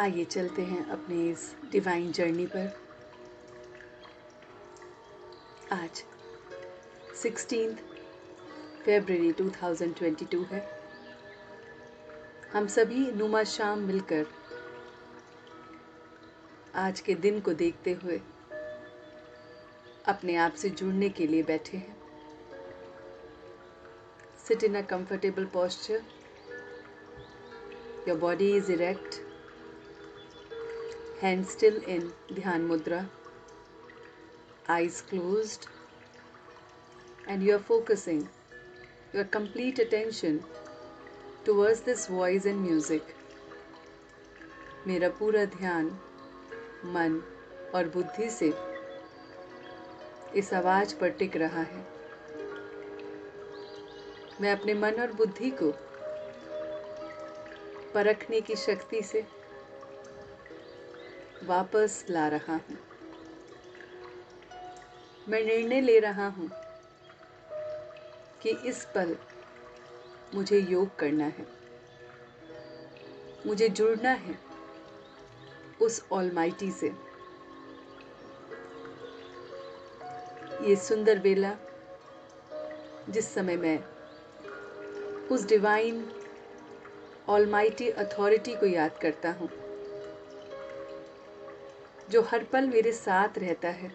आइए चलते हैं अपने इस डिवाइन जर्नी पर। आज 16 फरवरी 2022 है। हम सभी नुमा शाम मिलकर आज के दिन को देखते हुए अपने आप से जुड़ने के लिए बैठे हैं। Sit in a comfortable posture. Your body is erect. Hands still in Dhyan Mudra. Eyes closed. And you are focusing your complete attention towards this voice and music. मेरा पूरा ध्यान मन और बुद्धि से इस आवाज पर टिक रहा है। मैं अपने मन और बुद्धि को परखने की शक्ति से वापस ला रहा हूँ। मैं निर्णय ले रहा हूँ कि इस पल मुझे योग करना है, मुझे जुड़ना है उस ऑलमाइटी से। ये सुंदर बेला जिस समय मैं उस डिवाइन ऑलमाइटी अथॉरिटी को याद करता हूँ जो हर पल मेरे साथ रहता है,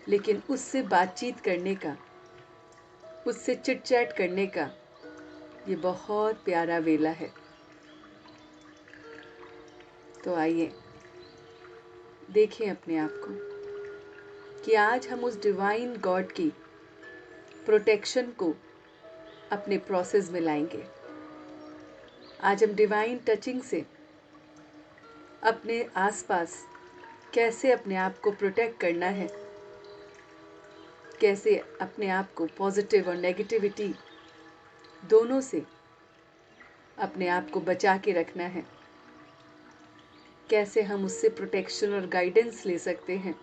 लेकिन उससे बातचीत करने का, उससे चिट चैट करने का ये बहुत प्यारा वेला है। तो आइए देखें अपने आप को कि आज हम उस डिवाइन गॉड की प्रोटेक्शन को अपने प्रोसेस में लाएंगे। आज हम डिवाइन टचिंग से अपने आसपास कैसे अपने आप को प्रोटेक्ट करना है, कैसे अपने आप को पॉजिटिव और नेगेटिविटी दोनों से अपने आप को बचा के रखना है, कैसे हम उससे प्रोटेक्शन और गाइडेंस ले सकते हैं,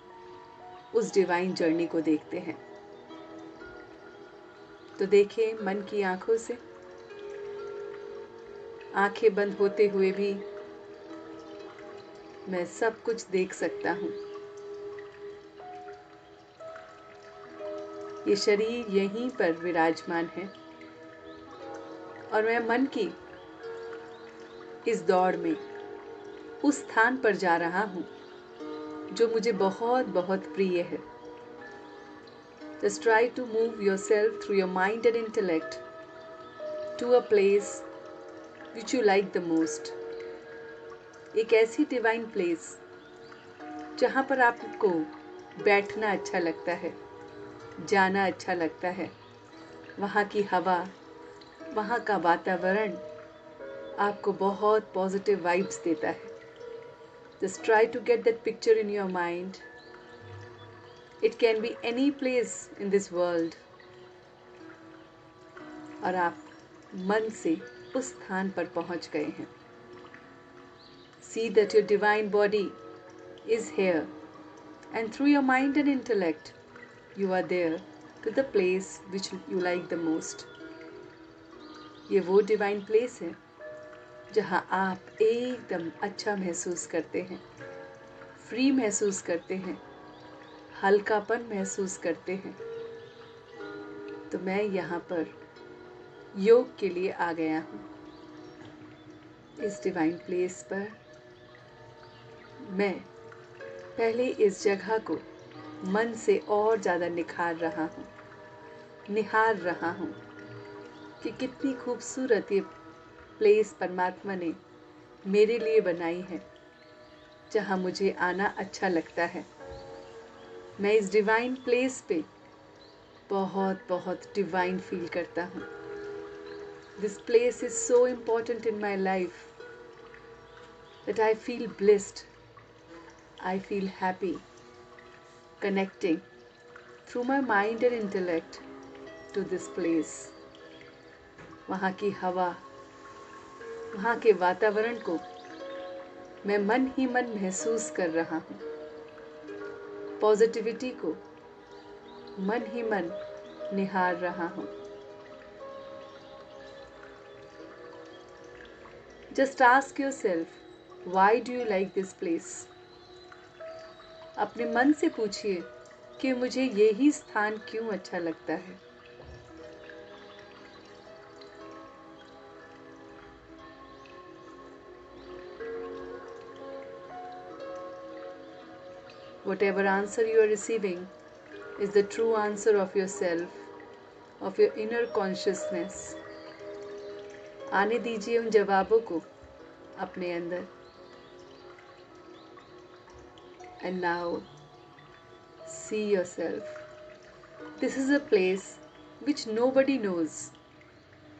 उस डिवाइन जर्नी को देखते हैं। तो देखिए मन की आंखों से, आंखें बंद होते हुए भी मैं सब कुछ देख सकता हूँ। ये शरीर यहीं पर विराजमान है और मैं मन की इस दौड़ में उस स्थान पर जा रहा हूँ जो मुझे बहुत बहुत प्रिय है। Just try to move yourself through your mind and intellect to a place which you like the most. एक ऐसी डिवाइन प्लेस जहाँ पर आपको बैठना अच्छा लगता है, जाना अच्छा लगता है। वहाँ की हवा, वहाँ का वातावरण आपको बहुत पॉजिटिव वाइब्स देता है। Just try to get that picture in your mind. It can be any place in this world. और आप मन से उस स्थान पर पहुंच गए हैं। See that your divine body is here, and through your mind and intellect, you are there to the place which you like the most. ये वो डिवाइन प्लेस है जहाँ आप एकदम अच्छा महसूस करते हैं, फ्री महसूस करते हैं, हल्कापन महसूस करते हैं। तो मैं यहाँ पर योग के लिए आ गया हूँ। इस डिवाइन प्लेस पर मैं पहले इस जगह को मन से और ज़्यादा निहार रहा हूँ कि कितनी खूबसूरत ये प्लेस परमात्मा ने मेरे लिए बनाई है, जहाँ मुझे आना अच्छा लगता है। मैं इस डिवाइन प्लेस पे बहुत बहुत डिवाइन फील करता हूँ। This place is so important in my life that I feel blessed. I feel happy connecting through my mind and intellect to this place. वहाँ की हवा, वहाँ के वातावरण को मैं मन ही मन महसूस कर रहा हूँ। पॉजिटिविटी को मन ही मन निहार रहा हूँ। Just ask yourself Why do you like this place? अपने मन से पूछिए कि मुझे यही स्थान क्यों अच्छा लगता है। Whatever answer you are receiving is the true answer of yourself, of your inner consciousness. आने दीजिए उन जवाबों को अपने अंदर। And now see yourself. This is a place which nobody knows.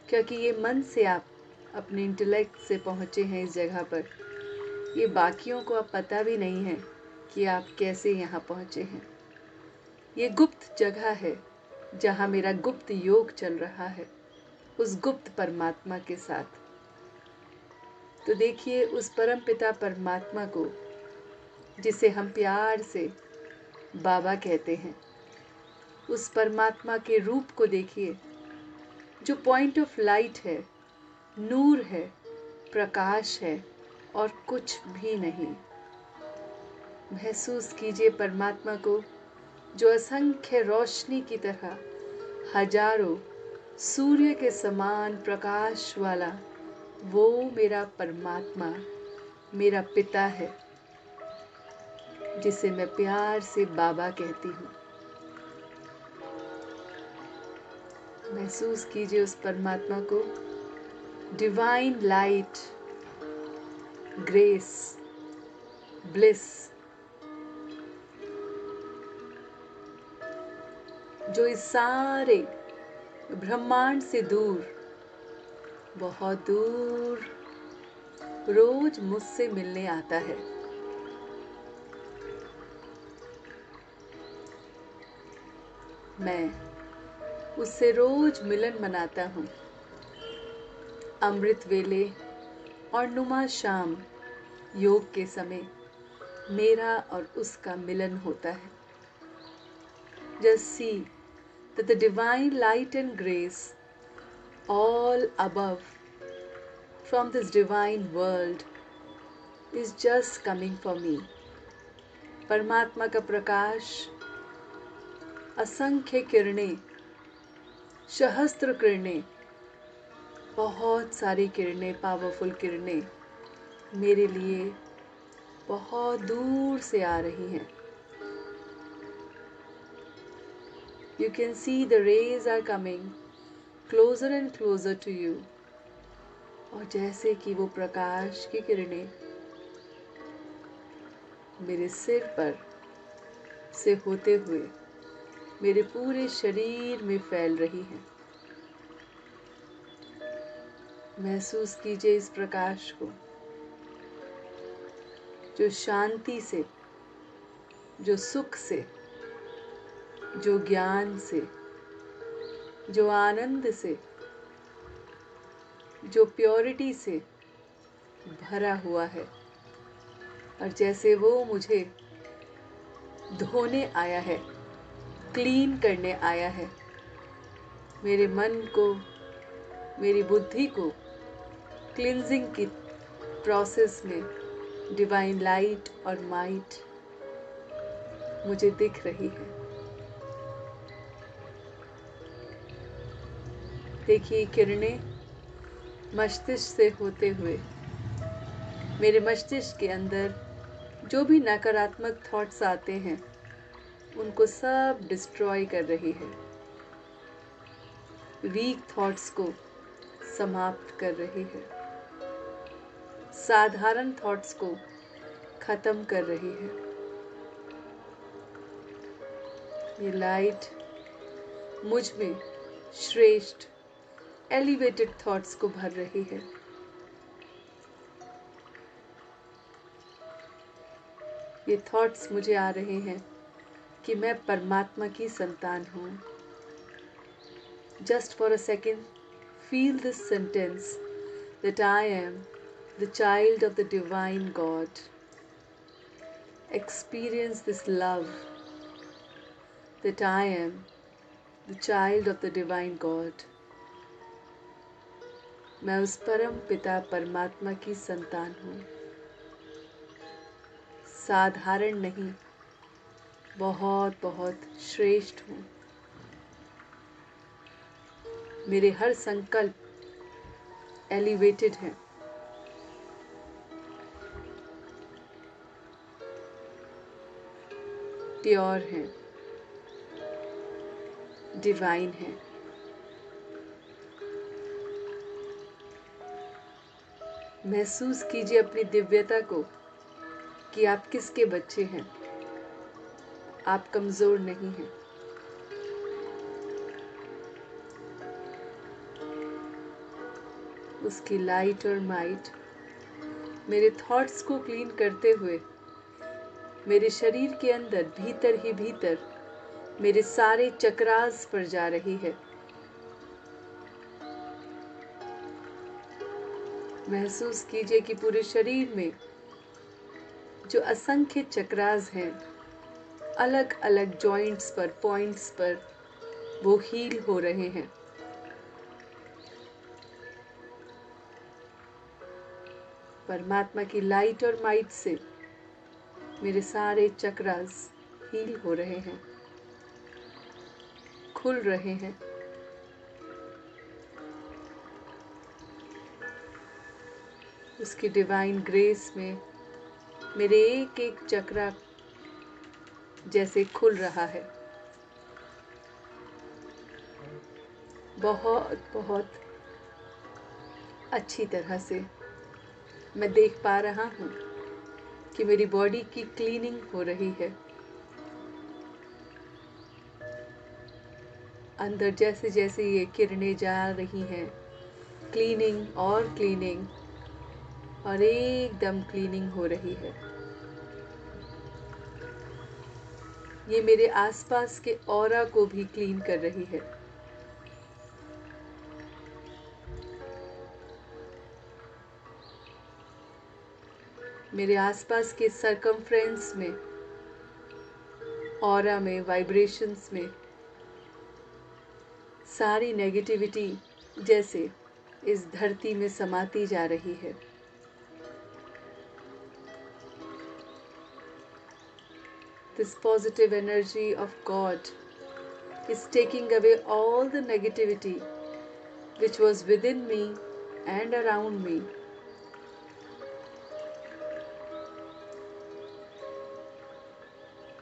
क्योंकि ये मन से आप अपने इंटेलेक्ट से पहुँचे हैं इस जगह पर। ये बाकियों को अब पता भी नहीं है कि आप कैसे यहाँ पहुँचे हैं। ये गुप्त जगह है जहाँ मेरा गुप्त योग चल रहा है उस गुप्त परमात्मा के साथ। तो देखिए उस परम पिता परमात्मा को जिसे हम प्यार से बाबा कहते हैं, उस परमात्मा के रूप को देखिए जो पॉइंट ऑफ लाइट है, नूर है, प्रकाश है और कुछ भी नहीं। महसूस कीजिए परमात्मा को जो असंख्य रोशनी की तरह हजारों सूर्य के समान प्रकाश वाला वो मेरा परमात्मा, मेरा पिता है जिसे मैं प्यार से बाबा कहती हूँ। महसूस कीजिए उस परमात्मा को। डिवाइन लाइट, ग्रेस, ब्लिस, जो इस सारे ब्रह्मांड से दूर, बहुत दूर रोज मुझसे मिलने आता है। मैं उससे रोज मिलन मनाता हूँ। अमृत वेले और नुमा शाम योग के समय मेरा और उसका मिलन होता है। Just see that the divine light and grace all above from this divine world is just coming for me. परमात्मा का प्रकाश, असंख्य किरणें, सहस्त्र किरणें, बहुत सारी किरणें, पावरफुल किरणें मेरे लिए बहुत दूर से आ रही हैं। You can see the rays are coming closer and closer to you. और जैसे कि वो प्रकाश की किरणें मेरे सिर पर से होते हुए मेरे पूरे शरीर में फैल रही हैं। महसूस कीजिए इस प्रकाश को जो शांति से, जो सुख से, जो ज्ञान से, जो आनंद से, जो प्योरिटी से भरा हुआ है। और जैसे वो मुझे धोने आया है, क्लीन करने आया है, मेरे मन को, मेरी बुद्धि को क्लींजिंग की प्रोसेस में डिवाइन लाइट और माइट मुझे दिख रही है। देखिए किरणें मस्तिष्क से होते हुए मेरे मस्तिष्क के अंदर जो भी नकारात्मक थॉट्स आते हैं उनको सब डिस्ट्रॉय कर रही है। वीक थॉट्स को समाप्त कर रही है। साधारण थॉट्स को खत्म कर रही है। ये लाइट मुझ में श्रेष्ठ एलिवेटेड थॉट्स को भर रही है। ये थॉट्स मुझे आ रहे हैं कि मैं परमात्मा की संतान हूँ। Just for a second, feel this sentence that I am the child of the divine God. Experience this love that I am the child of the divine God. मैं उस परम पिता परमात्मा की संतान हूँ। साधारण नहीं, बहुत बहुत श्रेष्ठ हूँ। मेरे हर संकल्प एलिवेटेड हैं। प्योर हैं, डिवाइन हैं। महसूस कीजिए अपनी दिव्यता को कि आप किसके बच्चे हैं। आप कमजोर नहीं हैं। उसकी लाइट और माइट मेरे थॉट्स को क्लीन करते हुए मेरे शरीर के अंदर भीतर ही भीतर मेरे सारे चक्रास पर जा रही है। महसूस कीजिए कि पूरे शरीर में जो असंख्य चक्रास हैं, अलग अलग जॉइंट्स पर, पॉइंट्स पर वो हील हो रहे हैं। परमात्मा की लाइट और माइट से मेरे सारे चक्रास हील हो रहे हैं, खुल रहे हैं। उसकी डिवाइन ग्रेस में मेरे एक एक चक्रा जैसे खुल रहा है। बहुत बहुत अच्छी तरह से मैं देख पा रहा हूँ कि मेरी बॉडी की क्लीनिंग हो रही है। अंदर जैसे जैसे ये किरणें जा रही हैं, क्लीनिंग और क्लीनिंग और एकदम क्लीनिंग हो रही है। ये मेरे आसपास के ऑरा को भी क्लीन कर रही है। मेरे आसपास के सरकमफ्रेंस में, ऑरा में, वाइब्रेशंस में सारी नेगेटिविटी जैसे इस धरती में समाती जा रही है। This positive energy of God is taking away all the negativity which was within me and around me.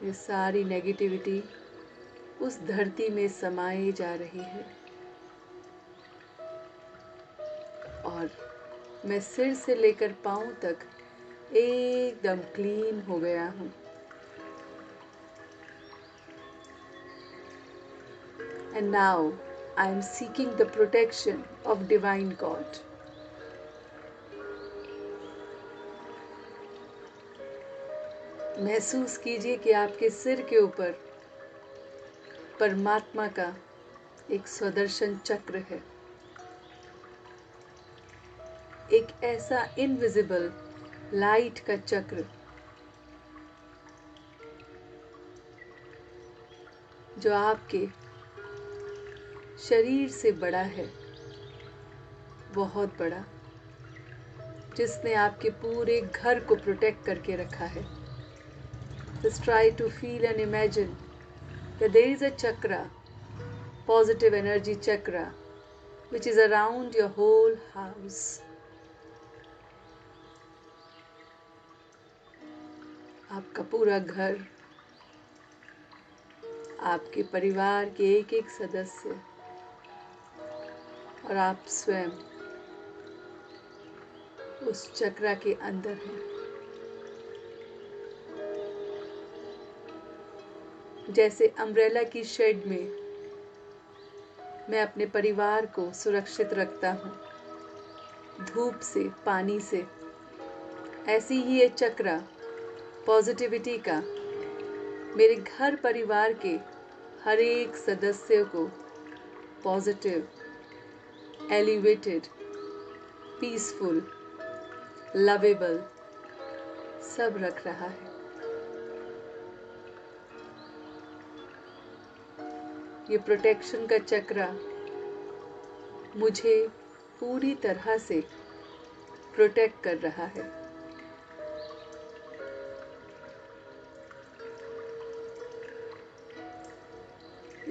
ये सारी नेगेटिविटी उस धरती में समाई जा रही है और मैं सिर से लेकर पांव तक एकदम क्लीन हो गया हूँ। And now I am seeking the protection of Divine God. महसूस कीजिए कि आपके सिर के ऊपर परमात्मा का एक सुदर्शन चक्र है। एक ऐसा इनविजिबल लाइट का चक्र जो आपके शरीर से बड़ा है, बहुत बड़ा, जिसने आपके पूरे घर को प्रोटेक्ट करके रखा है। Just try to feel and imagine that there is a chakra, positive energy chakra, which is around your whole house. आपका पूरा घर, आपके परिवार के एक एक सदस्य और आप स्वयं उस चक्रा के अंदर हैं। जैसे अम्ब्रेला की शेड में मैं अपने परिवार को सुरक्षित रखता हूँ धूप से, पानी से, ऐसी ही ये चक्रा पॉजिटिविटी का मेरे घर परिवार के हर एक सदस्य को पॉजिटिव, एलिवेटेड, पीसफुल, लवेबल सब रख रहा है। ये प्रोटेक्शन का चक्रा मुझे पूरी तरह से प्रोटेक्ट कर रहा है।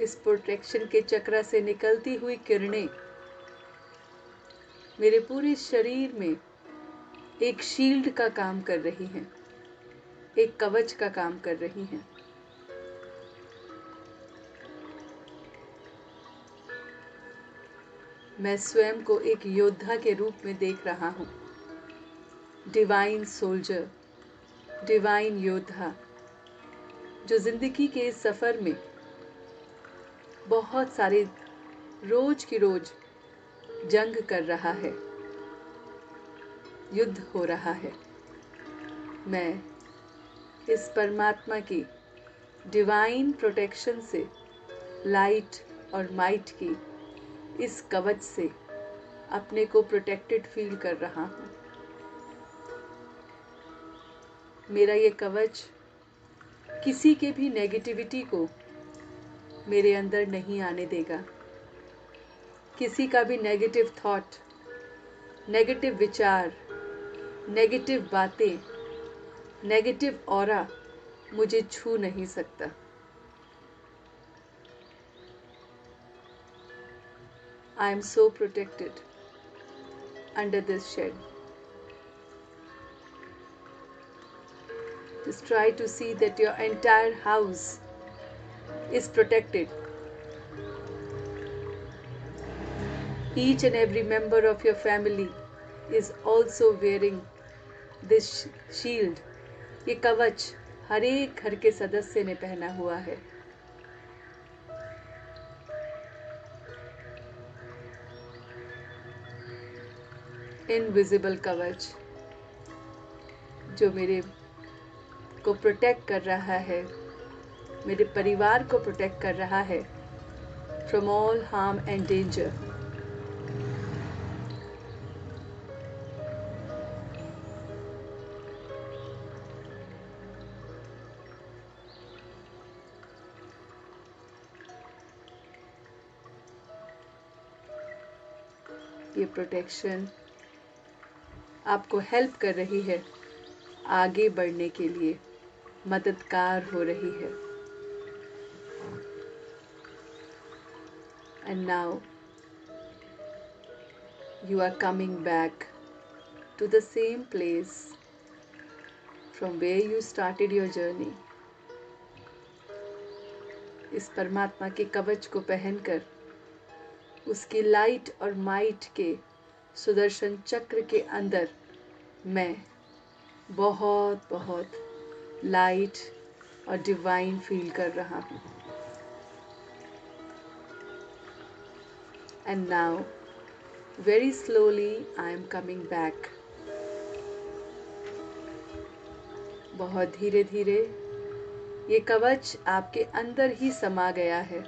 इस प्रोटेक्शन के चक्र से निकलती हुई किरणें मेरे पूरे शरीर में एक शील्ड का काम कर रही हैं, एक कवच का काम कर रही हैं। मैं स्वयं को एक योद्धा के रूप में देख रहा हूँ, डिवाइन सोल्जर, डिवाइन योद्धा, जो जिंदगी के इस सफर में बहुत सारे रोज की रोज जंग कर रहा है, युद्ध हो रहा है। मैं इस परमात्मा की डिवाइन प्रोटेक्शन से, लाइट और माइट की इस कवच से अपने को प्रोटेक्टेड फील कर रहा हूँ। मेरा ये कवच किसी के भी नेगेटिविटी को मेरे अंदर नहीं आने देगा। किसी का भी नेगेटिव थॉट, नेगेटिव विचार, नेगेटिव बातें, नेगेटिव ऑरा मुझे छू नहीं सकता। I am so protected under this shed. Just try to see that your entire house is protected. Each and every member of your family is also wearing this shield. ये कवच हर एक घर के सदस्य ने पहना हुआ है। इनविजिबल कवच जो मेरे को प्रोटेक्ट कर रहा है, मेरे परिवार को प्रोटेक्ट कर रहा है from all harm and danger. ये प्रोटेक्शन आपको हेल्प कर रही है, आगे बढ़ने के लिए मददगार हो रही है। And now you are coming back to the same place from where you started your journey. इस परमात्मा के कवच को पहनकर उसकी लाइट और माइट के सुदर्शन चक्र के अंदर मैं बहुत बहुत लाइट और डिवाइन फील कर रहा हूँ। And now very slowly I am coming back. बहुत धीरे धीरे ये कवच आपके अंदर ही समा गया है।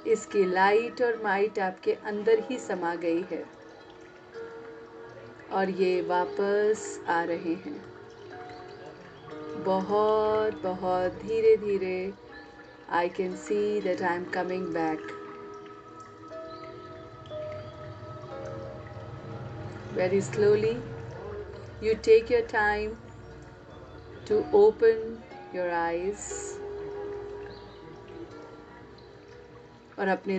इसकी लाइट और माइट आपके अंदर ही समा गई है और ये वापस आ रहे हैं। बहुत बहुत धीरे धीरे I can see that I am coming back. Very slowly you take your time to open your eyes और अपने